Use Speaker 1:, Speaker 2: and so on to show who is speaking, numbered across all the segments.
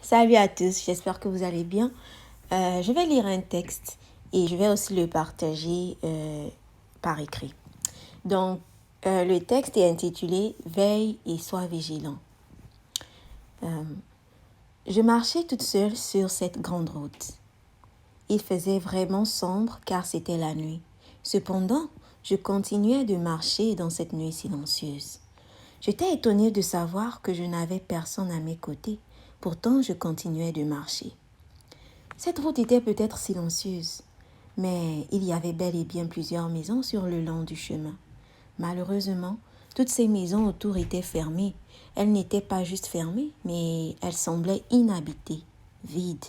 Speaker 1: Salut à tous, j'espère que vous allez bien. Je vais lire un texte et je vais aussi le partager par écrit. Donc, le texte est intitulé « Veille et sois vigilant ». Je marchais toute seule sur cette grande route. Il faisait vraiment sombre car c'était la nuit. Cependant, je continuais de marcher dans cette nuit silencieuse. J'étais étonnée de savoir que je n'avais personne à mes côtés. Pourtant, je continuais de marcher. Cette route était peut-être silencieuse, mais il y avait bel et bien plusieurs maisons sur le long du chemin. Malheureusement, toutes ces maisons autour étaient fermées. Elles n'étaient pas juste fermées, mais elles semblaient inhabitées, vides.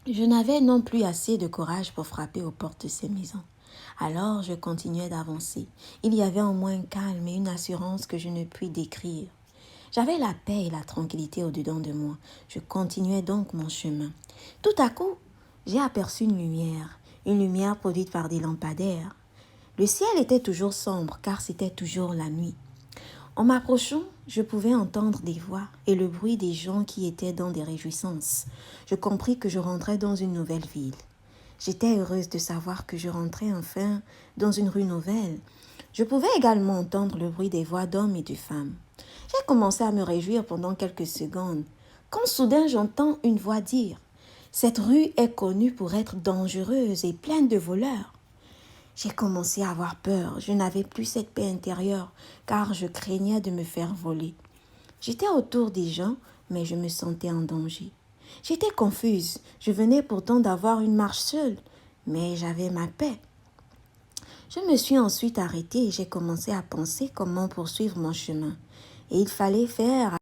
Speaker 1: Je n'avais non plus assez de courage pour frapper aux portes de ces maisons. Alors je continuais d'avancer. Il y avait en moi un calme et une assurance que je ne puis décrire. J'avais la paix et la tranquillité au-dedans de moi. Je continuais donc mon chemin. Tout à coup, j'ai aperçu une lumière produite par des lampadaires. Le ciel était toujours sombre car c'était toujours la nuit. En m'approchant, je pouvais entendre des voix et le bruit des gens qui étaient dans des réjouissances. Je compris que je rentrais dans une nouvelle ville. J'étais heureuse de savoir que je rentrais enfin dans une rue nouvelle. Je pouvais également entendre le bruit des voix d'hommes et de femmes. J'ai commencé à me réjouir pendant quelques secondes, quand soudain j'entends une voix dire « Cette rue est connue pour être dangereuse et pleine de voleurs. » J'ai commencé à avoir peur. Je n'avais plus cette paix intérieure, car je craignais de me faire voler. J'étais autour des gens, mais je me sentais en danger. J'étais confuse. Je venais pourtant d'avoir une marche seule, mais j'avais ma paix. Je me suis ensuite arrêtée et j'ai commencé à penser comment poursuivre mon chemin. Et il fallait faire